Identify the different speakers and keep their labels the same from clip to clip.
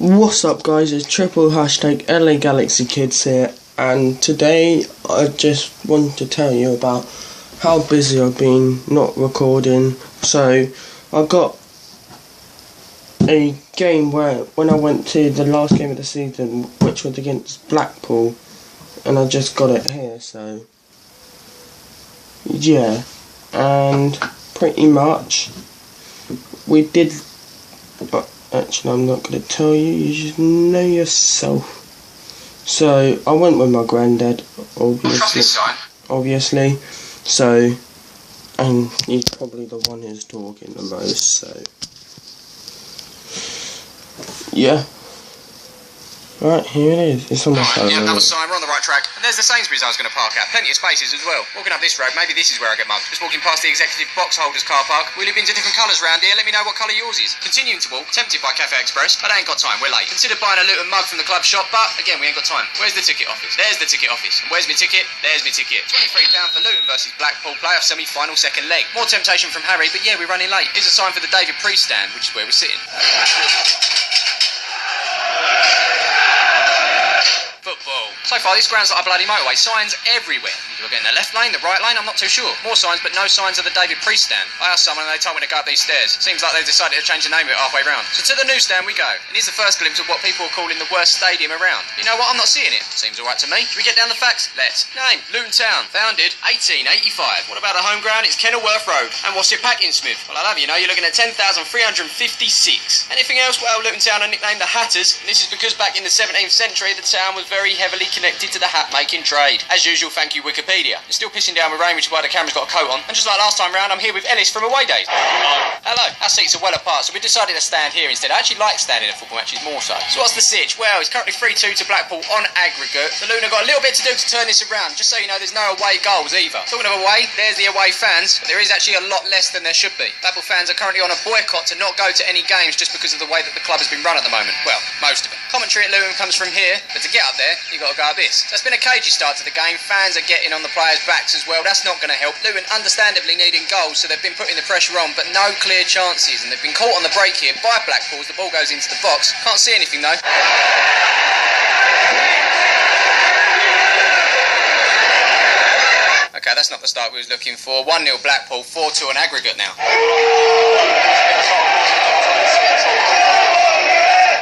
Speaker 1: What's up guys, it's triple hashtag LA Galaxy Kids here, and today I just want to tell you about how busy I've been not recording. So I got a game when I went to the last game of the season, which was against Blackpool, and I just got it here, so yeah. And pretty much we did. Actually, I'm not going to tell you. You just know yourself. So I went with my granddad, obviously. So, and he's probably the one who's talking the most. So, yeah. Right, here it is. It's on my phone.
Speaker 2: Yeah, that was sign. We're on the right track. And there's the Sainsbury's I was going to park at. Plenty of spaces as well. Walking up this road, maybe this is where I get mugged. Just walking past the executive box holders car park. Wheel of bins are different colours round here. Let me know what colour yours is. Continuing to walk, tempted by Cafe Express, but I ain't got time. We're late. Considered buying a Luton mug from the club shop, but again, we ain't got time. Where's the ticket office? There's the ticket office. And where's my ticket? There's my ticket. £23 for Luton versus Blackpool playoff semi-final second leg. More temptation from Harry, but yeah, we're running late. Here's a sign for the David Priest stand, which is where we're sitting. Football. So far, this ground's like a bloody motorway. Signs everywhere. We're getting the left lane, the right lane, I'm not too sure. More signs, but no signs of the David Priest stand. I asked someone and they told me to go up these stairs. Seems like they've decided to change the name of it halfway round. So to the newsstand we go. And here's the first glimpse of what people are calling the worst stadium around. You know what? I'm not seeing it. Seems alright to me. Should we get down the facts? Let's. Name, Luton Town. Founded 1885. What about a home ground? It's Kenilworth Road. And what's your packing, Smith? Well, I love you know. You're looking at 10,356. Anything else? Well, Luton Town are nicknamed the Hatters. And this is because back in the 17th century, the town was very heavily connected to the hat-making trade. As usual, thank you, Wikipedia. It's still pissing down with rain, which is why the camera's got a coat on. And just like last time round, I'm here with Ellis from Away Days. Hello. Our seats are well apart, so we decided to stand here instead. I actually like standing at football matches more so. So what's the sitch? Well, it's currently 3-2 to Blackpool on aggregate. The Luton have got a little bit to do to turn this around. Just so you know, there's no away goals either. Talking of away, there's the away fans, but there is actually a lot less than there should be. Blackpool fans are currently on a boycott to not go to any games just because of the way that the club has been run at the moment. Well, most of it. Commentary at Luton comes from here, but to get up there, you've got to go up this. So it's been a cagey start to the game. Fans are getting on the players' backs as well. That's not going to help. Luton understandably needing goals, so they've been putting the pressure on, but no clear chances. And they've been caught on the break here by Blackpool as the ball goes into the box. Can't see anything though. Okay, that's not the start we was looking for. 1-0 Blackpool, 4-2 on aggregate now.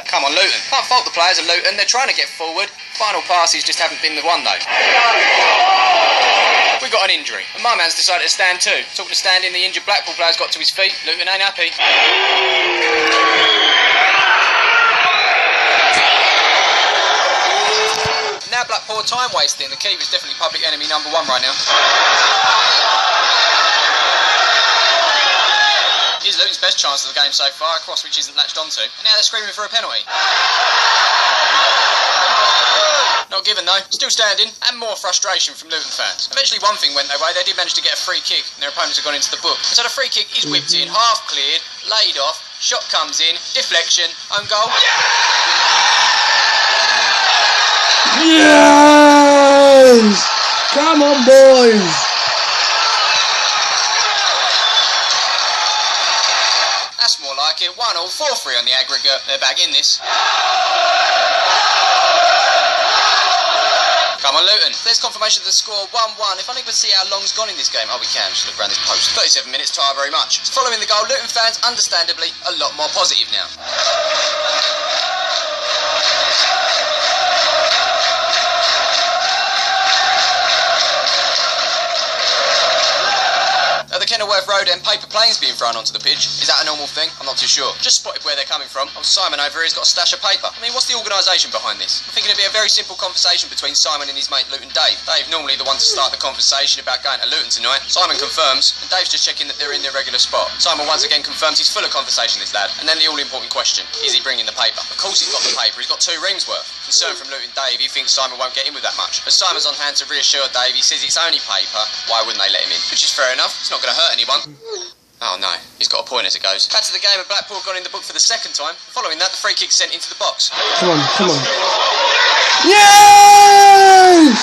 Speaker 2: Come on, Luton. Can't fault the players of Luton. They're trying to get forward. Final passes just haven't been the one, though. We've got an injury. And my man's decided to stand too. Talking to standing, the injured Blackpool player's got to his feet. Luton ain't happy. Now Blackpool are time wasting. The keeper's definitely public enemy number 1 right now. Here's Luton's best chance of the game so far, a cross which isn't latched onto. And now they're screaming for a penalty. Not given though, still standing, and more frustration from Luton fans. Eventually one thing went their way, they did manage to get a free kick, and their opponents have gone into the book. And so the free kick is whipped in, half cleared, laid off, shot comes in, deflection, own goal.
Speaker 1: Yes! Come on, boys!
Speaker 2: That's more like it. 1-4-3 on the aggregate. They're back in this. Come on, Luton. There's confirmation of the score, 1-1. If only we could see how long's gone in this game. Oh, we can. Just look around this post. 37 minutes, tire very much. So following the goal, Luton fans, understandably, a lot more positive now. The Kenilworth Road and paper planes being thrown onto the pitch. Is that a normal thing? I'm not too sure. Just spotted where they're coming from. Oh, Simon over here has got a stash of paper. I mean, what's the organisation behind this? I'm thinking it'd be a very simple conversation between Simon and his mate Luton Dave. Dave normally the one to start the conversation about going to Luton tonight. Simon confirms, and Dave's just checking that they're in their regular spot. Simon once again confirms he's full of conversation, this lad. And then the all-important question, is he bringing the paper? Of course he's got the paper. He's got 2 rings worth. Concern from Luton Dave, he thinks Simon won't get in with that much. But Simon's on hand to reassure Dave. He says it's only paper. Why wouldn't they let him in? Which is fair enough. It's not going to hurt anyone. Oh no, he's got a point as it goes. Back to the game, and Blackpool have gone in the book for the second time. Following that, the free kick sent into the box.
Speaker 1: Come on, come on. Yes!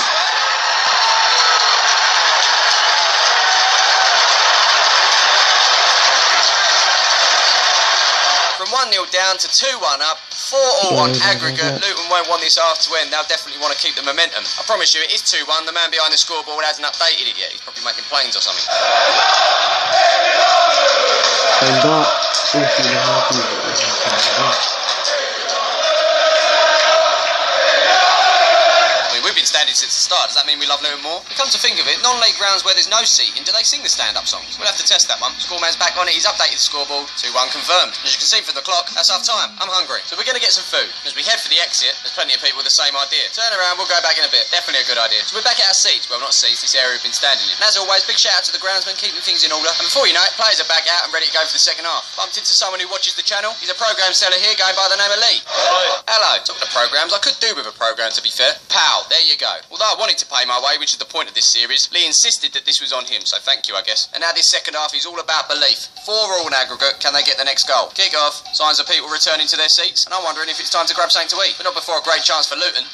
Speaker 2: From 1-0 down to 2-1 up, 4-all on aggregate. Luton won't want this half to end. They'll definitely want to keep the momentum. I promise you, it is 2-1. The man behind the scoreboard hasn't updated it yet. He's probably making planes or something. We've been standing since the start. Does that mean we love Luton more? Come to think of it, non-league grounds where there's no seating, do they sing the stand-up songs? We'll have to test that one. Scoreman's back on it. He's updated the scoreboard. 2-1 confirmed. As you can see from the clock, that's half time. I'm hungry. So we're going to get some food. As we head for the exit, there's plenty of people with the same idea. Turn around, we'll go back in a bit. Definitely a good idea. So we're back at our seats. Well, not seats, this area we've been standing in. And as always, big shout out to the groundsman keeping things in order. And before you know it, players are back out and ready to go for the second half. Bumped into someone who watches the channel. He's a programme seller here going by the name of Lee. Hello. Talking of programmes, I could do with a programme to be fair. Pow, there you go. Although I wanted to pay my way, which is the point of this series, Lee insisted that this was on him, so thank you, I guess. And now this second half is all about belief. 4-all in aggregate, can they get the next goal? Kick off, signs of people returning to their seats, and I'm wondering if it's time to grab something to eat, but not before a great chance for Luton.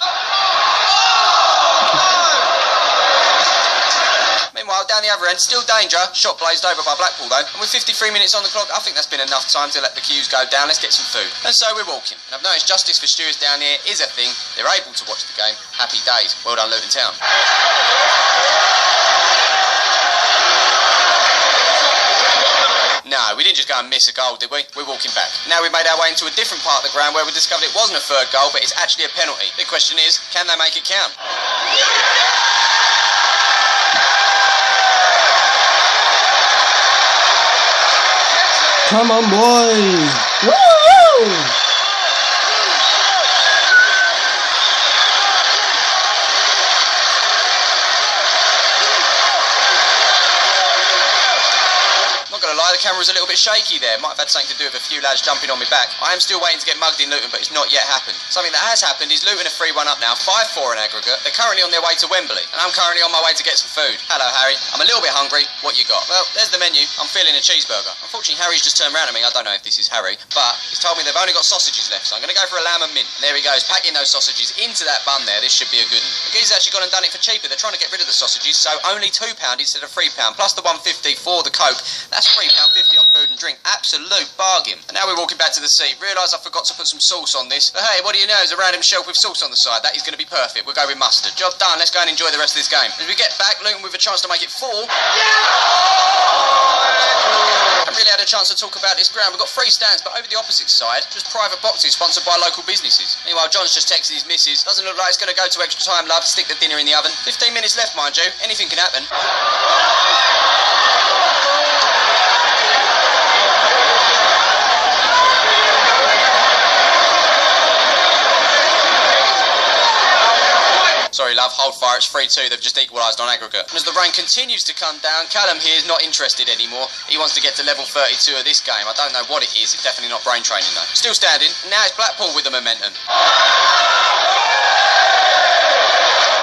Speaker 2: Meanwhile, down the other end, still danger. Shot blazed over by Blackpool though. And with 53 minutes on the clock, I think that's been enough time to let the queues go down. Let's get some food. And so we're walking. And I've noticed justice for stewards down here is a thing. They're able to watch the game. Happy days. Well done, Luton Town. No, we didn't just go and miss a goal, did we? We're walking back. Now we've made our way into a different part of the ground where we discovered it wasn't a third goal, but it's actually a penalty. The question is, can they make it count?
Speaker 1: Come on, boys! Woo!
Speaker 2: The camera was a little bit shaky there. Might have had something to do with a few lads jumping on me back. I am still waiting to get mugged in Luton, but it's not yet happened. Something that has happened is Luton are 3-1 up now, 5-4 in aggregate. They're currently on their way to Wembley, and I'm currently on my way to get some food. Hello, Harry. I'm a little bit hungry. What you got? Well, there's the menu. I'm feeling a cheeseburger. Unfortunately, Harry's just turned around at me. I don't know if this is Harry, but he's told me they've only got sausages left, so I'm going to go for a lamb and mint. And there he goes, packing those sausages into that bun there. This should be a good one. The geezer's actually gone and done it for cheaper. They're trying to get rid of the sausages, so only £2 instead of £3, plus the £1.50 for the Coke. That's £3.50 on food and drink. Absolute bargain. And now we're walking back to the seat. Realise I forgot to put some sauce on this. But hey, what do you know? There's a random shelf with sauce on the side. That is going to be perfect. We'll go with mustard. Job done. Let's go and enjoy the rest of this game. As we get back, Luton with a chance to make it 4. I haven't really had a chance to talk about this ground. We've got 3 stands, but over the opposite side, just private boxes sponsored by local businesses. Meanwhile, John's just texted his missus. Doesn't look like it's going to go to extra time, love. Stick the dinner in the oven. 15 minutes left, mind you. Anything can happen. Sorry, love, hold fire, it's 3-2, they've just equalised on aggregate. And as the rain continues to come down, Callum here is not interested anymore. He wants to get to level 32 of this game. I don't know what it is, it's definitely not brain training though. Still standing, and now it's Blackpool with the momentum.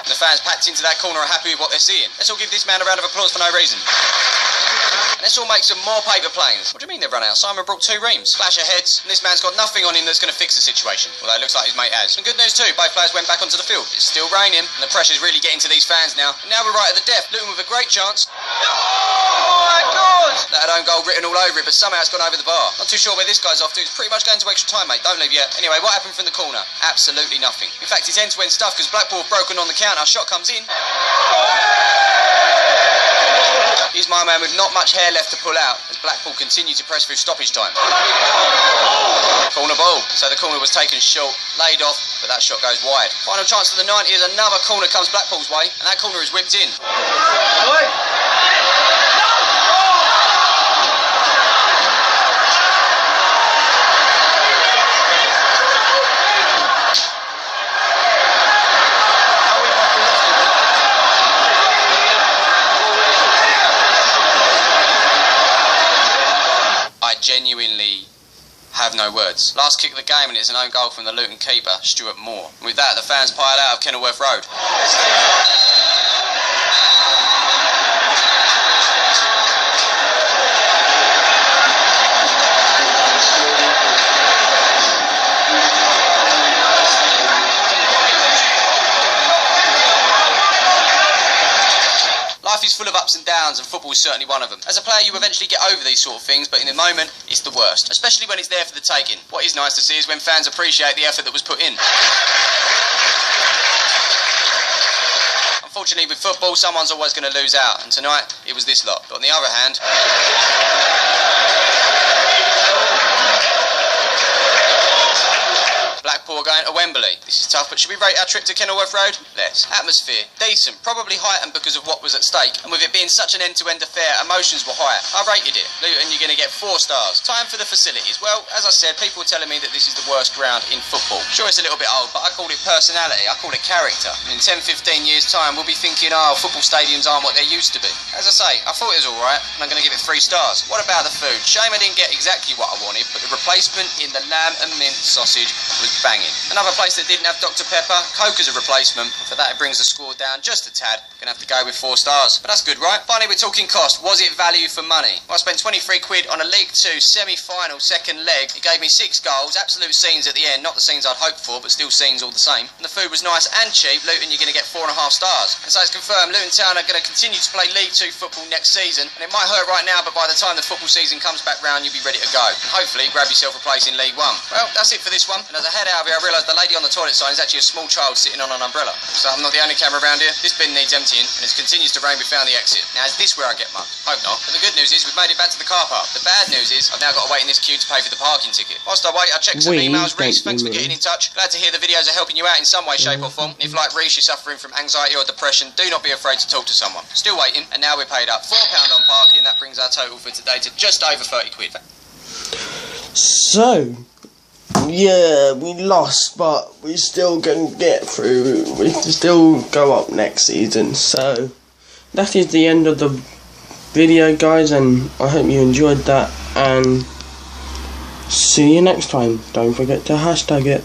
Speaker 2: The fans packed into that corner are happy with what they're seeing. Let's all give this man a round of applause for no reason. And let's all make some more paper planes. What do you mean they've run out? Simon brought 2 reams. Flash of heads, and this man's got nothing on him that's going to fix the situation. Although it looks like his mate has. And good news too, both players went back onto the field. It's still raining, and the pressure's really getting to these fans now. And now we're right at the death. Luton with a great chance. Oh my God! That had own goal written all over it, but somehow it's gone over the bar. Not too sure where this guy's off to. It's pretty much going to extra time, mate. Don't leave yet. Anyway, what happened from the corner? Absolutely nothing. In fact, it's end-to-end stuff because Blackpool have broken on the counter. Shot comes in. He's my man with not much hair left to pull out as Blackpool continue to press through stoppage time. Corner ball. So the corner was taken short, laid off, but that shot goes wide. Final chance for the 90 as another corner comes Blackpool's way, and that corner is whipped in. Genuinely have no words. Last kick of the game and it's an own goal from the Luton keeper, Stuart Moore. And with that, the fans pile out of Kenilworth Road. Life is full of ups and downs. grounds, and football is certainly one of them. As a player, you eventually get over these sort of things, but in the moment, it's the worst, especially when it's there for the taking. What is nice to see is when fans appreciate the effort that was put in. Unfortunately, with football, someone's always going to lose out, and tonight, it was this lot. But on the other hand... Blackpool going to Wembley. This is tough, but should we rate our trip to Kenilworth Road? Let's. Atmosphere, decent, probably heightened because of what was at stake, and with it being such an end-to-end affair, emotions were higher. I rated it. Luton, you're going to get 4 stars. Time for the facilities. Well, as I said, people are telling me that this is the worst ground in football. Sure, it's a little bit old, but I call it personality. I call it character. And in 10-15 years' time, we'll be thinking, oh, football stadiums aren't what they used to be. As I say, I thought it was alright, and I'm going to give it 3 stars. What about the food? Shame I didn't get exactly what I wanted, but the replacement in the lamb and mint sausage was banging. Another place that didn't have Dr. Pepper, Coke as a replacement, and for that it brings the score down just a tad. Gonna have to go with 4 stars. But that's good, right? Finally, we're talking cost. Was it value for money? Well, I spent 23 quid on a League 2 semi-final second leg. It gave me 6 goals, absolute scenes at the end, not the scenes I'd hoped for, but still scenes all the same. And the food was nice and cheap. Luton, you're gonna get 4.5 stars. And so it's confirmed, Luton Town are gonna continue to play League 2 football next season. And it might hurt right now, but by the time the football season comes back round, you'll be ready to go. And hopefully, grab yourself a place in League 1. Well, that's it for this one. And as I head out of here, I realised the lady on the toilet sign is actually a small child sitting on an umbrella. So I'm not the only camera around here. This bin needs emptying, and it continues to rain. We found the exit. Now, is this where I get mugged? Hope not. But the good news is we've made it back to the car park. The bad news is I've now got to wait in this queue to pay for the parking ticket. Whilst I wait, I check some emails. Reece, thanks for getting in touch. Glad to hear the videos are helping you out in some way, shape or form. And if, like Reece, you're suffering from anxiety or depression, do not be afraid to talk to someone. Still waiting, and now we're paid up £4 on parking. That brings our total for today to just over 30 quid.
Speaker 1: So, yeah, we lost, but we still can get through. We can still go up next season. So, that is the end of the video, guys, and I hope you enjoyed that, and see you next time. Don't forget to hashtag it.